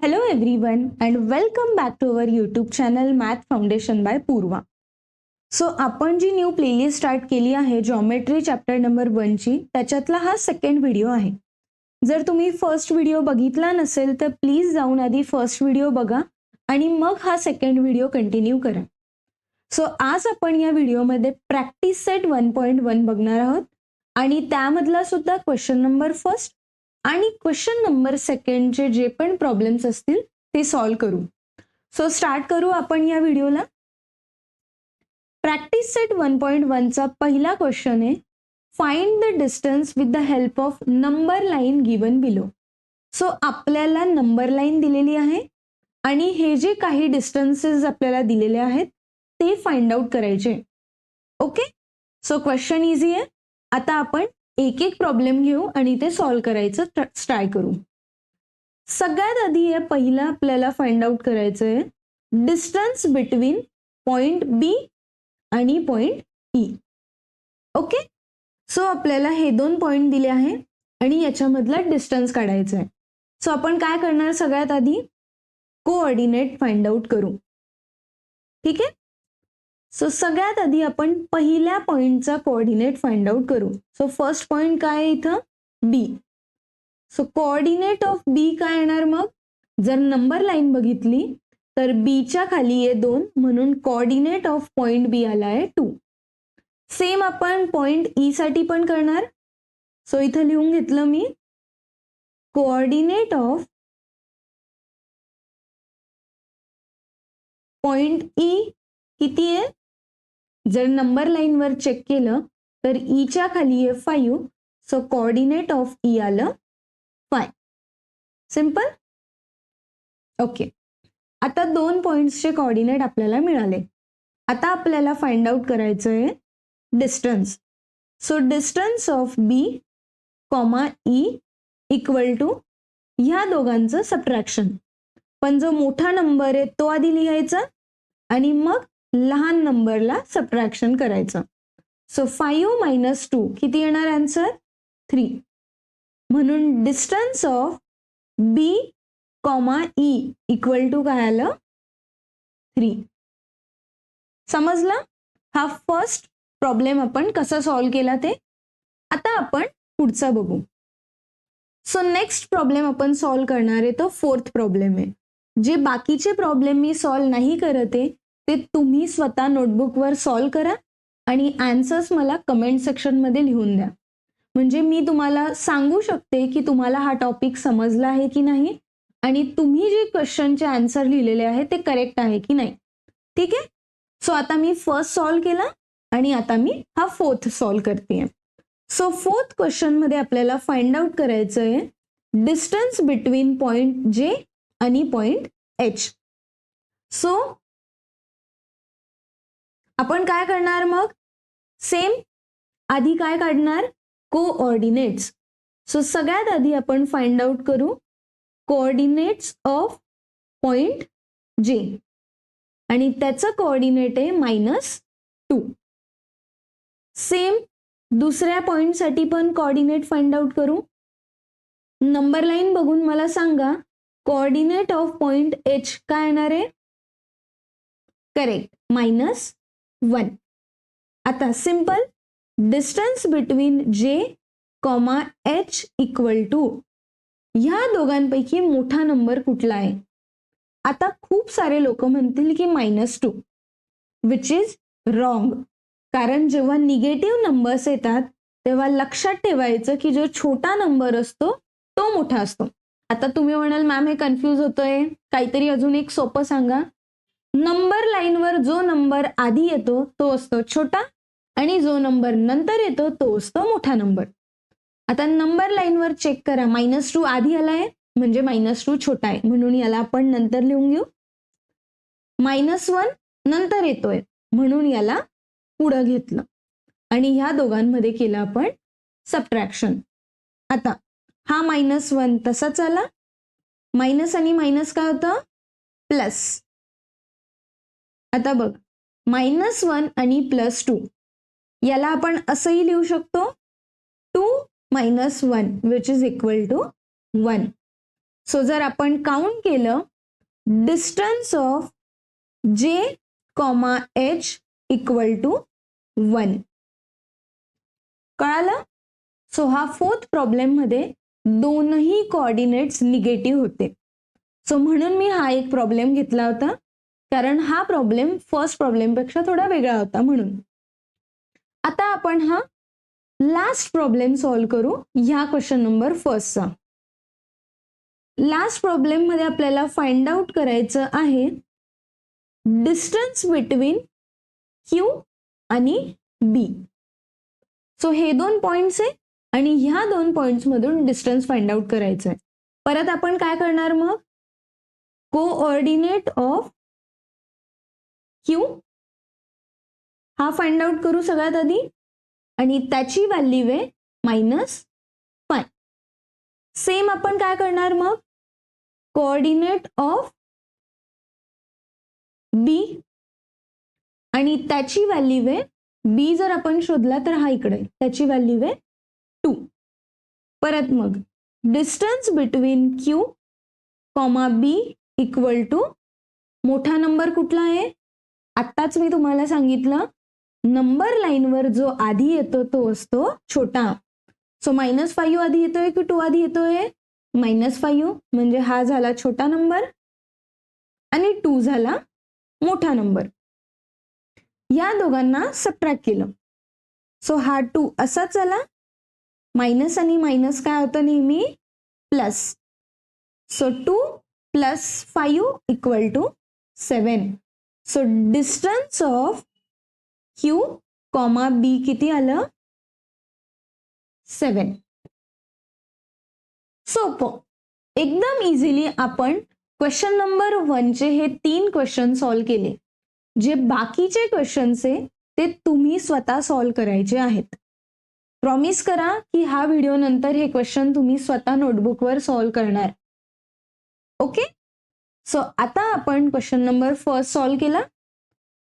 Hello everyone and welcome back to our YouTube channel Math Foundation by Purva. So आपण जी new playlist start केली आहे geometry chapter number 1 ची त्याच्यातला हा second video आहे. जर तुम्ही फर्स्ट व्हिडिओ बघितला नसेल तर प्लीज जाऊन आधी फर्स्ट व्हिडिओ बघा आणि मग हा सेकंड व्हिडिओ कंटिन्यू करा. सो आज आपण या व्हिडिओमध्ये प्रॅक्टिस सेट 1.1 बघणार आहोत आणि त्यामधला सुद्धा क्वेश्चन नंबर फर्स्ट आणि क्वेश्चन नंबर सेकंडचे जे पण प्रॉब्लेम्स असतील ते सॉल्व करू. सो स्टार्ट करू आपण या व्हिडिओला. प्रॅक्टिस सेट 1.1 चा पहिला क्वेश्चन आहे, find the distance with the help of number line given below. So आपल्याला नंबर लाईन दिलेली आहे आणि हे जे काही डिस्टन्सेस आपल्याला दिलेले आहेत ते फाइंड आउट करायचे. ओके, सो क्वेश्चन इझी आहे. आता आपण एक एक प्रॉब्लेम घेऊ आणि ते सॉल्व करायचं ट्राय करू. सगळ्यात आधी हे पहिला आपल्याला फाइंड आउट करायचं आहे डिस्टन्स बिटवीन पॉइंट बी आणि पॉइंट ई. ओके, सो आपल्याला हे दोन पॉइंट दिले आहे आणि याच्यामधला डिस्टन्स काढायचा आहे. सो आपण काय करणार, सगळ्यात आधी कोऑर्डिनेट फाइंड आउट करू. ठीक आहे, सो सगळ्यात आधी आपण पहिल्या पॉइंटचा कोऑर्डिनेट फाइंड आउट करू. सो फर्स्ट पॉइंट काय आहे इथं, बी. सो कोऑर्डिनेट ऑफ बी काय येणार, मग जर नंबर लाईन बघितली तर बीच्या खाली आहे 2 म्हणून कोऑर्डिनेट ऑफ पॉइंट बी आला आहे 2. सेम आपण पॉइंट ई साठी पण करणार. सो इथं लिहून घेतलं मी कोऑर्डिनेट ऑफ पॉइंट ई किती आहे, जर नंबर लाईन वर चेक केलं तर ई च्या खाली आहे 5. सो कोऑर्डिनेट ऑफ ई आलं 5. सिंपल. ओके, आता दोन पॉइंट्सचे कोऑर्डिनेट आपल्याला मिळाले. आता आपल्याला फाइंड आउट करायचं आहे distance. So distance of B comma E equal to ह्या दोघांचं सबट्रॅक्शन. पण जो मोठा नंबर आहे तो आधी लिहायचा आणि मग लहान नंबरला सबट्रॅक्शन करायचं. सो 5 मायनस 2 किती येणार आन्सर, 3. म्हणून distance of B comma E equal to काय आलं, 3. समजला. हा फर्स्ट प्रॉब्लेम आपण कसा सॉल्व केला ते. आता आपण पुढचा बघू. सो नेक्स्ट प्रॉब्लेम आपण सॉल्व करणार आहे तो फोर्थ प्रॉब्लेम आहे. जे बाकीचे प्रॉब्लेम मी सॉल्व नाही करत आहे ते तुम्ही स्वतः नोटबुकवर सॉल्व करा आणि आन्सर्स मला कमेंट सेक्शनमध्ये लिहून द्या. म्हणजे मी तुम्हाला सांगू शकते की तुम्हाला हा टॉपिक समजला आहे की नाही आणि तुम्ही जे क्वेश्चनचे आन्सर लिहिलेले आहे ते करेक्ट आहे की नाही. ठीक आहे, सो आता मी फर्स्ट सॉल्व केला आणि आता मी हा फोर्थ सॉल्व करते. सो फोर्थ क्वेश्चन मध्ये आपल्याला फाइंड आउट करायचं आहे डिस्टन्स बिटवीन पॉइंट जे आणि पॉइंट एच. सो आपण काय करणार, मग सेम आधी काय काढणार, कोऑर्डिनेट्स. सो सगळ्यात आधी आपण फाइंड आउट करू कोऑर्डिनेट्स ऑफ पॉइंट जे आणि त्याचं कोऑर्डिनेट आहे -2. सेम दुसऱ्या पॉइंट साठी पण कोऑर्डिनेट फाइंड आउट करू. नंबर लाईन बघून मला सांगा कोऑर्डिनेट ऑफ पॉइंट एच काय येणार आहे, करेक्ट, -1. आता सिंपल डिस्टन्स बिटवीन जे कॉमा एच इक्वल टू ह्या दोघांपैकी मोठा नंबर कुठला आहे. आता खूप सारे लोक म्हणतील की -2 विच इज रॉंग. कारण जेव्हा निगेटिव्ह नंबर्स येतात तेव्हा लक्षात ठेवायचं की जो छोटा नंबर असतो तो मोठा असतो. आता तुम्ही म्हणाल मॅम हे कन्फ्यूज होतोय, काहीतरी अजून एक सोपं सांगा. नंबर लाईनवर जो नंबर आधी येतो तो असतो छोटा आणि जो नंबर नंतर येतो तो असतो मोठा नंबर. आता नंबर लाईनवर चेक करा, -2 आधी आलाय म्हणजे -2 छोटा आहे म्हणून याला आपण नंतर लिहून घेऊ. -1 नंतर येतोय म्हणून याला पुढे घेतलं आणि ह्या दोघांमध्ये केलं आपण सबट्रॅक्शन. आता हा -1 तसाच आला, मायनस आणि मायनस काय होतं, प्लस. आता बघ -1 आणि +2 याला आपण असंही लिहू शकतो 2 - 1 which is equal to 1. So जर आपण काउंट केलं, distance of J comma H equal to 1. कळालं? सो हा फोर्थ प्रॉब्लेम मध्ये दोनही कोऑर्डिनेट्स निगेटिव्ह होते. सो म्हणून मी हा एक प्रॉब्लेम घेतला होता, कारण हा प्रॉब्लेम फर्स्ट प्रॉब्लेमपेक्षा थोडा वेगळा होता म्हणून. आता आपण हा लास्ट प्रॉब्लेम सॉल्व्ह करू ह्या क्वेश्चन नंबर फर्स्टचा. लास्ट प्रॉब्लेम मध्ये आपल्याला फाइंड आउट करायचं आहे डिस्टन्स बिटवीन क्यू आणि बी. सो हे 2 पॉइंट्स आहे आणि ह्या 2 पॉइंट्स मधून डिस्टन्स फाइंड आउट करायचं आहे. परत आपण काय करणार मग, कोऑर्डिनेट ऑफ क्यू हा फाइंड आउट करू सगळ्यात आधी आणि त्याची व्हॅल्यू आहे -5. सेम आपण काय करणार मग, कोऑर्डिनेट ऑफ बी आणि त्याची व्हॅल्यू आहे, बी जर आपण शोधला तर हा इकडे, त्याची व्हॅल्यू आहे 2. परत मग distance between Q comma B equal to मोठा नंबर कुठला आहे, आत्ताच मी तुम्हाला सांगितलं नंबर लाईनवर जो आधी येतो तो असतो छोटा. सो -5 आधी येतोय की 2 आधी येतोय, -5 म्हणजे हा झाला छोटा नंबर आणि 2 झाला मोठा नंबर. या दोघांना सबट्रॅक्ट केलं. सो हा 2 असाच आला, मायनस आणि मायनस काय होतं नेहमी plus. So 2 + 5 equal to 7. So distance of Q comma B किती आलं, 7. सोपं, एकदम इझिली आपण क्वेश्चन नंबर 1 चे हे 3 क्वेश्चन सॉल्व्ह केले. जे बाकीचे क्वेश्चन्स आहे ते तुम्ही स्वतः सॉल्व्ह करायचे आहेत. प्रॉमिस करा की हा व्हिडिओ नंतर हे क्वेश्चन तुम्ही स्वतः नोटबुकवर सॉल्व्ह करणार. ओके, सो आता आपण क्वेश्चन नंबर फर्स्ट सॉल्व्ह केला.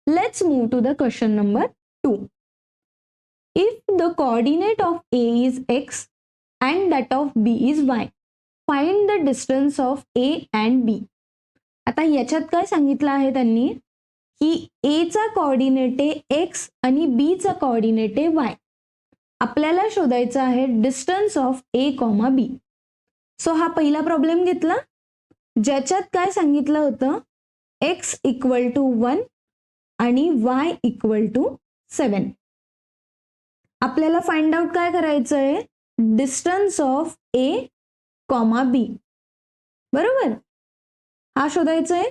Let's move to the question number 2. If the coordinate of A is x and that of B is y, find the distance of A and B. आता याच्यात काय सांगितलं आहे त्यांनी की A चा coordinate आहे x आणि B चा कोऑर्डिनेट आहे y. आपल्याला शोधायचं आहे distance of A, B. So हा पहिला प्रॉब्लेम घेतला, ज्याच्यात काय सांगितलं होतं x इक्वल टू 1 आणि y इक्वल टू 7. आपल्याला फाइंड आउट काय करायचं आहे, डिस्टन्स ऑफ A, B. बरोबर, हा शोधायचा आहे.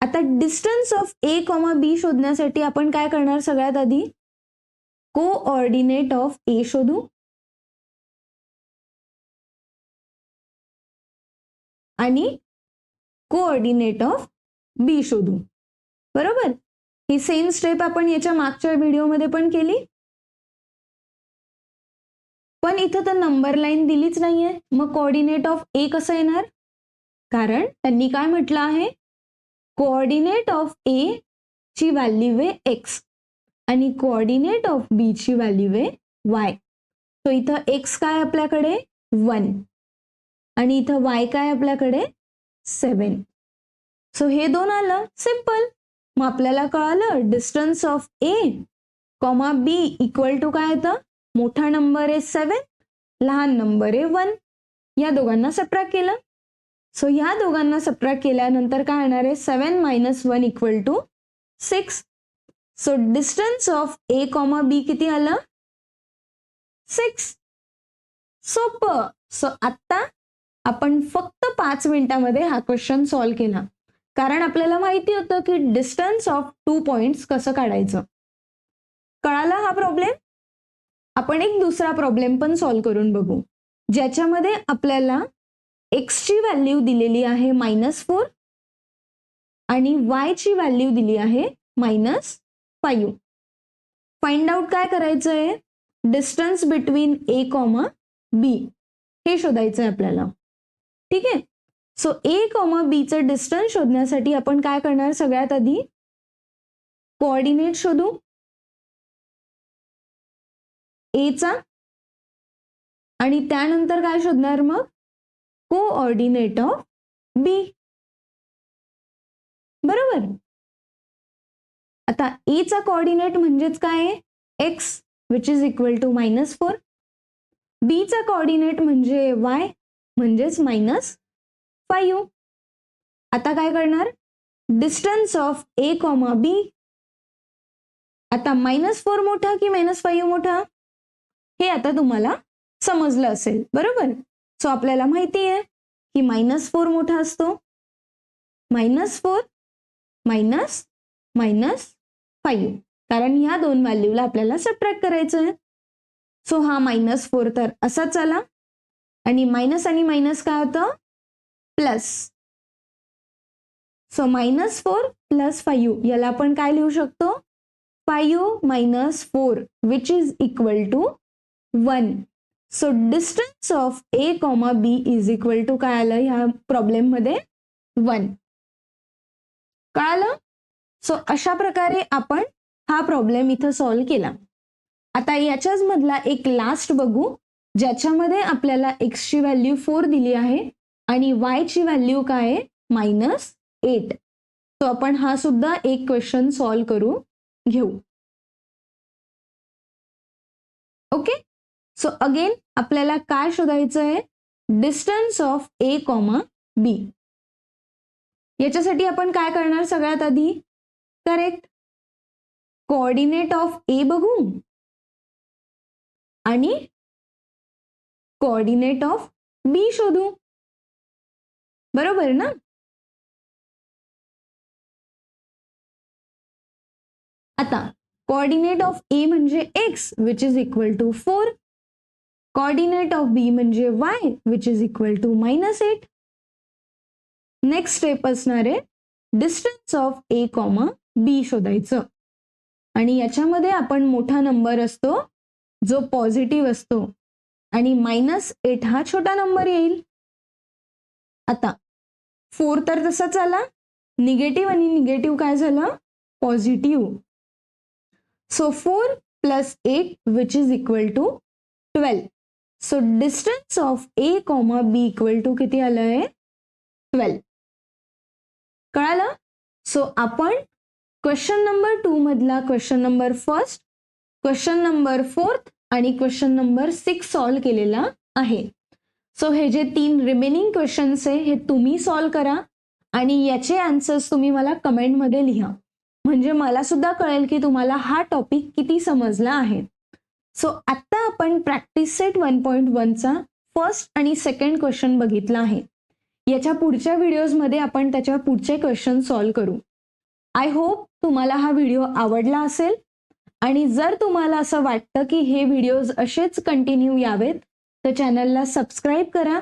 आता डिस्टन्स ऑफ A, B शोधण्यासाठी आपण काय करणार, सगळ्यात आधी कोऑर्डिनेट ऑफ A शोधू आणि कोऑर्डिनेट ऑफ B शोधू. बरोबर, ही सेम स्टेप आपण याच्या मागच्या व्हिडिओमध्ये पण केली, पण इथं तर नंबर लाईन दिलीच नाहीये. मग कोऑर्डिनेट ऑफ A कसं येणार, कारण त्यांनी काय म्हटलं आहे, कोऑर्डिनेट ऑफ A ची व्हॅल्यू आहे x आणि कोऑर्डिनेट ऑफ B ची व्हॅल्यू आहे y. तो इथं x काय आपल्याकडे 1 आणि इथं y काय आपल्याकडे 7. सो हे 2 आलं, सिंपल. मग आपल्याला कळालं distance of A, B equal to काय येतं, मोठा नंबर आहे 7, लहान नंबर आहे 1. या दोघांना सबट्रॅक्ट केलं. सो या दोघांना सबट्रॅक्ट केल्यानंतर काय येणार आहे, 7 - 1 equal to 6. So distance of A, B किती आलं, 6. सोपं. सो आता आपण फक्त 5 मिनिटांमध्ये हा क्वेश्चन सॉल्व्ह केला, कारण आपल्याला माहिती होतं की डिस्टन्स ऑफ 2 पॉइंट्स कसं काढायचं. कळाला हा प्रॉब्लेम. आपण एक दुसरा प्रॉब्लेम पण सॉल्व्ह करून बघू, ज्याच्यामध्ये आपल्याला x ची व्हॅल्यू दिलेली आहे -4 आणि y ची व्हॅल्यू दिली आहे -5. फाइंड आउट काय करायचं आहे, डिस्टन्स बिटवीन A, B हे शोधायचं आहे आपल्याला. ठीक आहे, सो A, B चं डिस्टन्स शोधण्यासाठी आपण काय करणार, सगळ्यात आधी कोऑर्डिनेट शोधू A चा आणि त्यानंतर काय शोधणार, मग कोऑर्डिनेट ऑफ बी. बरोबर. आता ए चा कोऑर्डिनेट म्हणजेच काय आहे? X which is equal to -4. B चा कोऑर्डिनेट म्हणजे वाय म्हणजेच -5. आता काय करणार? Distance of A comma B. आता -4 मोठा की -5 मोठा हे आता तुम्हाला समजलं असेल. बरोबर. सो आपल्याला माहिती आहे की -4 मोठा असतो. -4 -5 कारण ह्या दोन व्हॅल्यूला आपल्याला सबट्रॅक्ट करायचं आहे. सो हा -4 तर असाच आला आणि मायनस आणि मायनस काय होतं? प्लस. सो -4 + 5 याला आपण काय लिहू शकतो? 5 - 4 which is equal to 1. So distance of A comma B is equal to काय आलं ह्या प्रॉब्लेम मध्ये? 1. कळालं? सो अशा प्रकारे आपण हा प्रॉब्लेम इथं सॉल्व्ह केला. आता याच्याच मधला एक लास्ट बघू ज्याच्यामध्ये आपल्याला x ची व्हॅल्यू 4 दिली आहे आणि y ची व्हॅल्यू काय आहे? -8. तो आपण हा सुद्धा एक क्वेश्चन सॉल्व्ह करू घेऊ. ओके. सो अगेन आपल्याला काय शोधायचं आहे? डिस्टन्स ऑफ ए कॉमा बी. याच्यासाठी आपण काय करणार सगळ्यात आधी? करेक्ट. कोऑर्डिनेट ऑफ ए बघू आणि कोऑर्डिनेट ऑफ बी शोधू. बरोबर ना? आता कोऑर्डिनेट ऑफ ए म्हणजे x which is equal to 4. Coordinate of B म्हणजे y which is equal to -8. Next step असणार आहे distance of A comma B शोधायचं आणि याच्यामध्ये आपण मोठा नंबर असतो जो पॉझिटिव्ह असतो आणि -8 हा छोटा नंबर येईल. आता 4 तर तसाच आला, निगेटिव्ह आणि निगेटिव्ह काय झालं? Positive. So 4 + 8 which is equal to 12. So distance of A comma B equal to किती आलंय? 12. कळालं? सो आपण क्वेश्चन नंबर 2 मधला क्वेश्चन नंबर 1, क्वेश्चन नंबर 4 आणि क्वेश्चन नंबर 6 सॉल्व्ह केलेला आहे. सो हे जे 3 रिमेनिंग क्वेश्चन्स आहे हे तुम्ही सॉल्व्ह करा आणि याचे आन्सर्स तुम्ही मला कमेंटमध्ये लिहा म्हणजे मला सुद्धा कळेल की तुम्हाला हा टॉपिक किती समजला आहे. सो आता आपण प्रॅक्टिस सेट 1.1चा फर्स्ट आणि सेकंड क्वेश्चन बघितला आहे. याच्या पुढच्या व्हिडिओजमध्ये आपण त्याच्या पुढचे क्वेश्चन सॉल्व्ह करू. आय होप तुम्हाला हा व्हिडिओ आवडला असेल आणि जर तुम्हाला असं वाटतं की हे व्हिडिओज असेच कंटिन्यू यावेत तर चॅनलला सबस्क्राईब करा